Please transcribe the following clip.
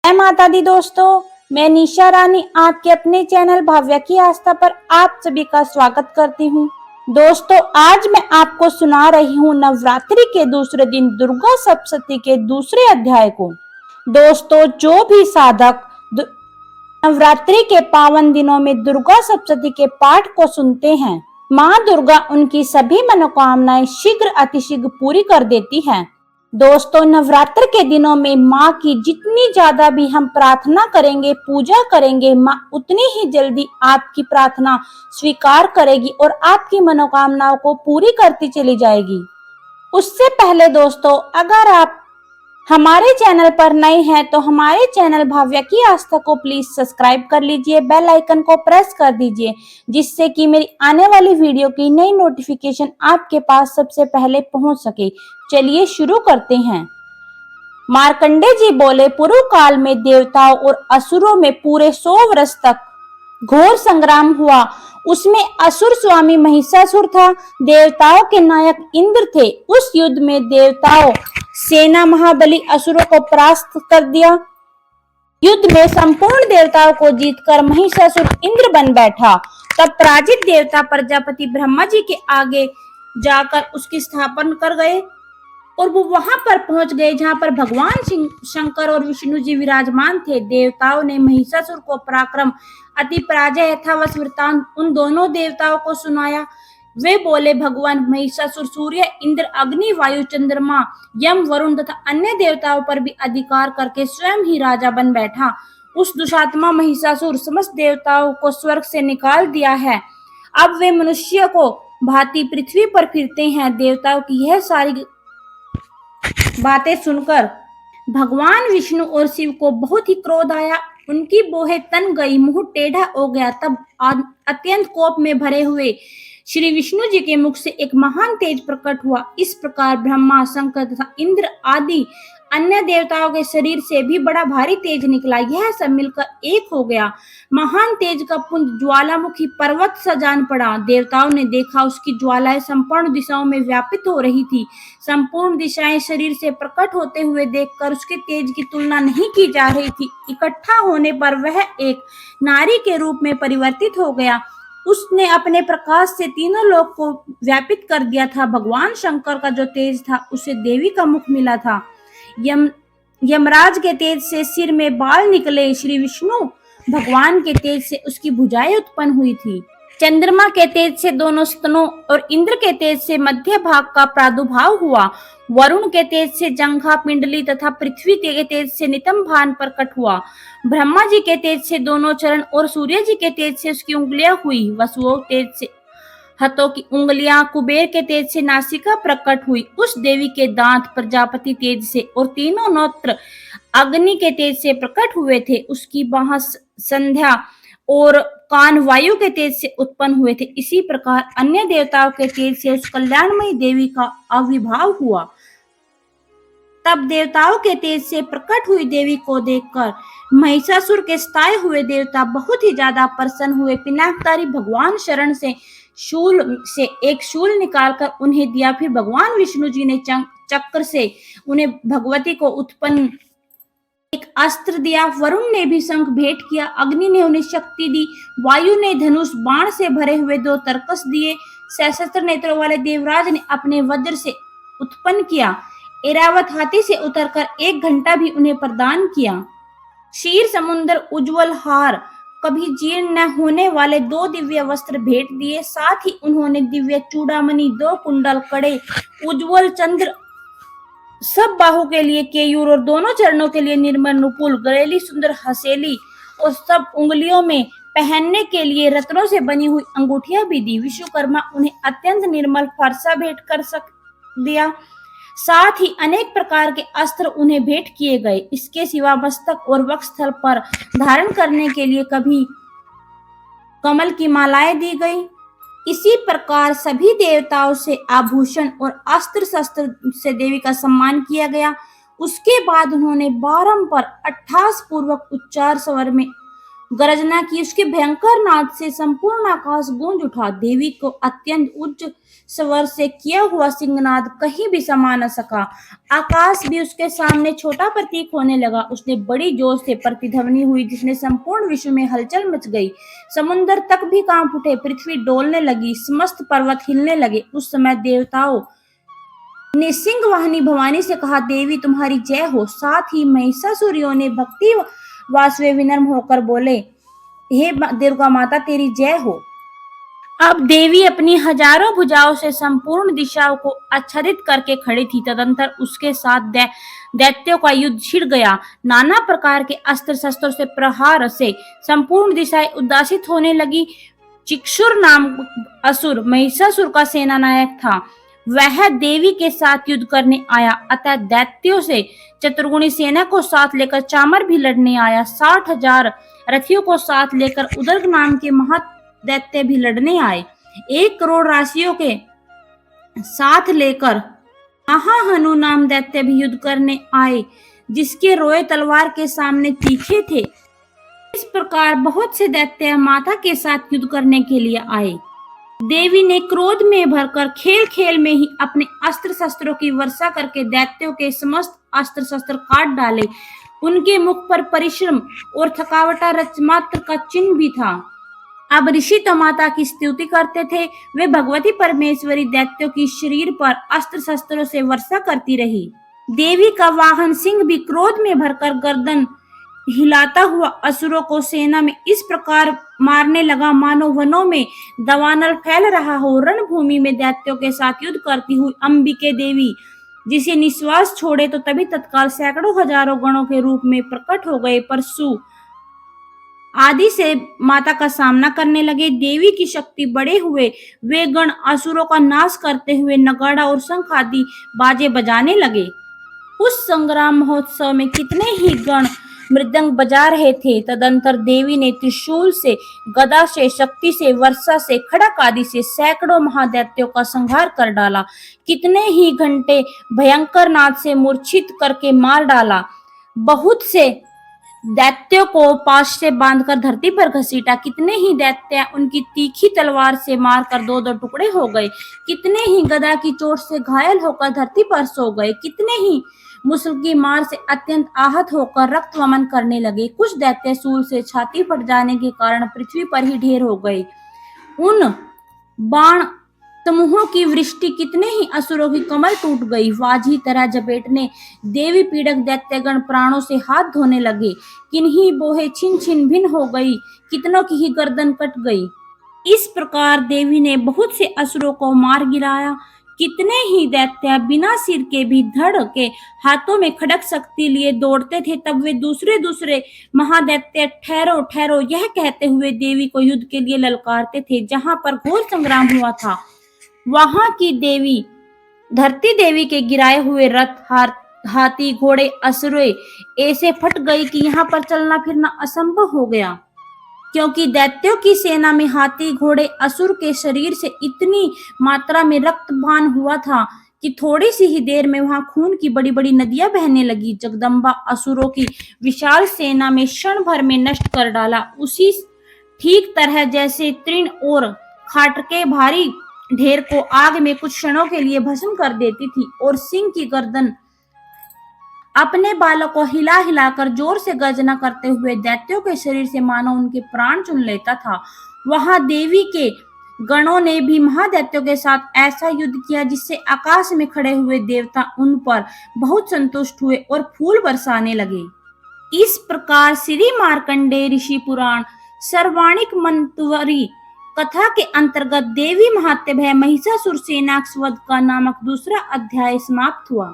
जय माता दी दोस्तों, मैं निशा रानी आपके अपने चैनल भाव्या की आस्था पर आप सभी का स्वागत करती हूँ। दोस्तों, आज मैं आपको सुना रही हूँ नवरात्रि के दूसरे दिन दुर्गा सप्तशती के दूसरे अध्याय को। दोस्तों, जो भी साधक नवरात्रि के पावन दिनों में दुर्गा सप्तशती के पाठ को सुनते हैं, माँ दुर्गा उनकी सभी मनोकामनाएं शीघ्र अतिशीघ्र पूरी कर देती है। दोस्तों, नवरात्र के दिनों में माँ की जितनी ज्यादा भी हम प्रार्थना करेंगे, पूजा करेंगे, माँ उतनी ही जल्दी आपकी प्रार्थना स्वीकार करेगी और आपकी मनोकामनाओं को पूरी करती चली जाएगी। उससे पहले दोस्तों, अगर आप हमारे चैनल पर नए हैं तो हमारे चैनल भाव्या की आस्था को प्लीज सब्सक्राइब कर लीजिए, बेल आइकन को प्रेस कर दीजिए, जिससे कि मेरी आने वाली वीडियो की नई नोटिफिकेशन आपके पास सबसे पहले पहुंच सके। चलिए शुरू करते हैं। मार्कंडे जी बोले, पूर्व काल में देवताओं और असुरों में पूरे 100 वर्ष तक घोर संग्राम हुआ। उसमें असुर स्वामी महिषासुर था, देवताओं के नायक इंद्र थे। उस युद्ध में देवताओं सेना महाबली असुरों को परास्त कर दिया। युद्ध में संपूर्ण देवताओं को जीतकर महिषासुर इंद्र बन बैठा। तब पराजित देवता प्रजापति ब्रह्मा जी के आगे जाकर उसकी स्थापना कर गए और वो वहां पर पहुंच गए जहां पर भगवान शंकर और विष्णु जी विराजमान थे। देवताओं ने महिषासुर को पराक्रम, अति पराजय यथावश वृत्तांत उन दोनों देवताओं को सुनाया। वे बोले, भगवान महिषासुर सूर्य, इंद्र, अग्नि, वायु, चंद्रमा, यम, वरुण तथा अन्य देवताओं पर भी अधिकार करके स्वयं ही राजा बन बैठा। उस दुष्टात्मा महिषासुर समस्त देवताओं को स्वर्ग से निकाल दिया है। अब वे मनुष्य को भांति पृथ्वी पर फिरते हैं। देवताओं की यह सारी बातें सुनकर भगवान विष्णु और शिव को बहुत ही क्रोध आया। उनकी बोहें तन गई, मुंह टेढ़ा हो गया। तब अत्यंत कोप में भरे हुए श्री विष्णु जी के मुख से एक महान तेज प्रकट हुआ। इस प्रकार ब्रह्मा, शंकर तथा इंद्र आदि अन्य देवताओं के शरीर से भी बड़ा भारी तेज निकला। यह सब मिलकर एक हो गया। महान तेज का पुंज ज्वालामुखी पर्वत सा जान पड़ा। देवताओं ने देखा, उसकी ज्वालाएं संपूर्ण दिशाओं में व्यापित हो रही थी। संपूर्ण दिशाएं शरीर से प्रकट होते हुए देखकर उसके तेज की तुलना नहीं की जा रही थी। इकट्ठा होने पर वह एक नारी के रूप में परिवर्तित हो गया। उसने अपने प्रकाश से तीनों लोक को व्यापित कर दिया था। भगवान शंकर का जो तेज था उसे देवी का मुख मिला था। यमराज के तेज से सिर में बाल निकले। श्री विष्णु भगवान के तेज से उसकी भुजाएं उत्पन्न हुई थी। चंद्रमा के तेज से दोनों स्तनों और इंद्र के तेज से मध्य भाग का प्रादुर्भाव हुआ। वरुण के तेज से जंघा, पिंडली तथा पृथ्वी के तेज से नितंब भान प्रकट हुआ। ब्रह्मा जी के तेज से दोनों चरण और सूर्य जी के तेज से उसकी उंगलियां हुई। वसुओं तेज से हाथों की उंगलियां, कुबेर के तेज से नासिका प्रकट हुई। उस देवी के दांत प्रजापति तेज से और तीनों नेत्र अग्नि के तेज से प्रकट हुए थे। उसकी बाह संध्या और कान वायु के तेज से उत्पन्न हुए थे। इसी प्रकार अन्य देवताओं के तेज से उस कल्याणमयी देवी का आविर्भाव हुआ। तब देवताओं के तेज से प्रकट हुई देवी को देखकर महिषासुर के सताए हुए देवता बहुत ही ज्यादा प्रसन्न हुए। पिनाकधारी भगवान शरण से एक शूल निकालकर उन्हें दिया। फिर भगवान विष्णु जी ने चक्र से उन्हें भगवती को उत्पन्न एक अस्त्र दिया। वरुण ने भी शंख भेंट किया। अग्नि ने उन्हें शक्ति दी। वायु ने धनुष बाण से भरे हुए 2 तरकस दिए। सहस्त्र नेत्रों वाले देवराज ने अपने वज्र से उत्पन्न किया। ऐरावत हाथी से उतरकर 1 घंटा भी उन्हें प्रदान किया। क्षीर समुद्र, उज्जवल हार, कभी जीर्ण न होने वाले 2 दिव्य वस्त्र भेंट दिए। साथ ही उन्होंने दिव्य चूड़ामणि, 2 कुंडल, कड़े, उज्जवल चंद्र, सब बाहु के लिए केयूर और दोनों चरणों के लिए निर्मल नुपुर, गलेली सुंदर हसेली और सब उंगलियों में पहनने के लिए रत्नों से बनी हुई अंगूठियां भी दी। विश्वकर्मा उन्हें अत्यंत निर्मल फरसा भेंट कर दिया। साथ ही अनेक प्रकार के अस्त्र उन्हें भेंट किए गए। इसके सिवा मस्तक और वक्षस्थल पर धारण करने के लिए कभी कमल की मालाएं दी गई। इसी प्रकार सभी देवताओं से आभूषण और अस्त्र शस्त्र से देवी का सम्मान किया गया। उसके बाद उन्होंने बारंबार अट्ठास पूर्वक उच्चार स्वर में गर्जना की। उसके भयंकर नाद से संपूर्ण आकाश गूंज उठा। देवी को अत्यंत उच्च स्वर से किया हुआ सिंहनाद कहीं भी समा न सका। आकाश भी उसके सामने छोटा प्रतीक होने लगा। उसने बड़ी जोर से प्रतिध्वनि हुई जिसने संपूर्ण विश्व में हलचल मच गई। समुद्र तक भी कांप उठे, पृथ्वी डोलने लगी, समस्त पर्वत हिलने लगे। उस समय देवताओं ने सिंह वाहिनी भवानी से कहा, देवी तुम्हारी जय हो। साथ ही महिषासुरियों ने भक्ति वासवे विनम्र होकर बोले, हे दुर्गा माता तेरी जय हो। अब देवी अपनी हजारों भुजाओं से संपूर्ण दिशाओं को आच्छादित करके खड़ी थी। तदंतर उसके साथ दैत्यों का युद्ध छिड़ गया। नाना प्रकार के अस्त्र शस्त्रों से प्रहार से संपूर्ण दिशाएं उदासित होने लगी। चिक्षुर नाम असुर महिषासुर का सेना नायक था। वह देवी के साथ युद्ध करने आया। अतः दैत्यों से चतुर्गुणी सेना को साथ लेकर चामर भी लड़ने आया। 60,000 रथियों को साथ लेकर उदर्ग नाम के दैत्य भी लड़ने आए। 1 करोड़ राशियों के साथ लेकर महाहनु नाम दैत्य भी युद्ध करने आए, जिसके रोए तलवार के सामने तीखे थे। इस प्रकार बहुत से दैत्य माता के साथ युद्ध करने के लिए आए। देवी ने क्रोध में भरकर खेल खेल में ही अपने अस्त्र शस्त्रों की वर्षा करके दैत्यों के समस्त अस्त्र शस्त्र काट डाले। उनके मुख पर परिश्रम और थकावटा रचमात्र का चिन्ह भी था। अब ऋषि तो माता की स्तुति करते थे। वे भगवती परमेश्वरी दैत्यों की शरीर पर अस्त्र शस्त्रों से वर्षा करती रही। देवी का वाहन सिंह भी क्रोध में भरकर गर्दन हिलाता हुआ असुरों को सेना में इस प्रकार मारने लगा मानो वनों में दावानल फैल रहा हो। रणभूमि में दैत्यों के साथ युद्ध करती हुई अंबिके देवी जिसे निश्वास छोड़े तो तभी तत्काल सैकड़ों हजारों गणों के रूप में प्रकट हो गए। परशु आदि से माता का सामना करने लगे। देवी की शक्ति बढ़े हुए वे गण असुरों का नाश करते हुए नगाड़ा और शंख आदि बाजे बजाने लगे। उस संग्राम महोत्सव में कितने ही गण मृदंग बजा रहे थे। तदंतर देवी ने त्रिशूल से, गदा से, शक्ति से, वर्षा से, खड़क आदि से सैकड़ों महादैत्यों का संहार कर डाला। कितने ही घंटे भयंकर नाद से मूर्छित करके मार डाला। बहुत से दैत्यों को पाश से बांधकर धरती पर घसीटा। कितने ही दैत्य उनकी तीखी तलवार से मारकर 2-2 टुकड़े हो गए। कितने ही गदा की चोट से घायल होकर धरती पर सो गए। कितने ही मुसल की मार से अत्यंत आहत होकर रक्त वमन करने लगे। कुछ दैत्य सूल से छाती फट जाने के कारण पृथ्वी पर ही ढेर हो गए। उन बाण समूहों की वृष्टि कितने ही असुरों की कमर टूट गई। वाजी तरह जपेटने देवी पीड़क दैत्यगण प्राणों से हाथ धोने लगे। किन्हीं बोहे छिन छिन भिन्न हो गई, कितनों की ही गर्दन कट गई। इस प्रकार देवी ने बहुत से असुरों को मार गिराया। कितने ही दैत्य बिना सिर के भी धड़ के हाथों में खड़क शक्ति लिए दौड़ते थे। तब वे दूसरे महादैत्य ठहरो ठहरो यह कहते हुए देवी को युद्ध के लिए ललकारते थे। जहां पर घोर संग्राम हुआ था वहां की देवी धरती देवी के गिराए हुए रथ, हाथी, घोड़े, असुरे ऐसे फट गई कि यहाँ पर चलना फिरना असंभव हो गया, क्योंकि दैत्यों की सेना में हाथी, घोड़े, असुर के शरीर से इतनी मात्रा में रक्तपान हुआ था कि थोड़ी सी ही देर में वहां खून की बड़ी बड़ी नदियां बहने लगी। जगदम्बा असुरों की विशाल सेना में क्षण भर में नष्ट कर डाला। उसी ठीक तरह जैसे तृण और खाटके भारी ढेर को आग में कुछ क्षणों के लिए भस्म कर देती थी और सिंह की गर्दन अपने बालों को हिला हिलाकर जोर से गर्जना करते हुए दैत्यों के शरीर से मानो उनके प्राण चुन लेता था, वहां देवी के गणों ने भी महादैत्यों के साथ ऐसा युद्ध किया जिससे आकाश में खड़े हुए देवता उन पर बहुत संतुष्ट हुए और फूल बरसाने लगे। इस प्रकार श्री मार्कंडेय ऋषि पुराण सर्वाणिक मंतवरी कथा के अंतर्गत देवी महात्म्य महिषासुर सेनाक्ष वध का नामक दूसरा अध्याय समाप्त हुआ।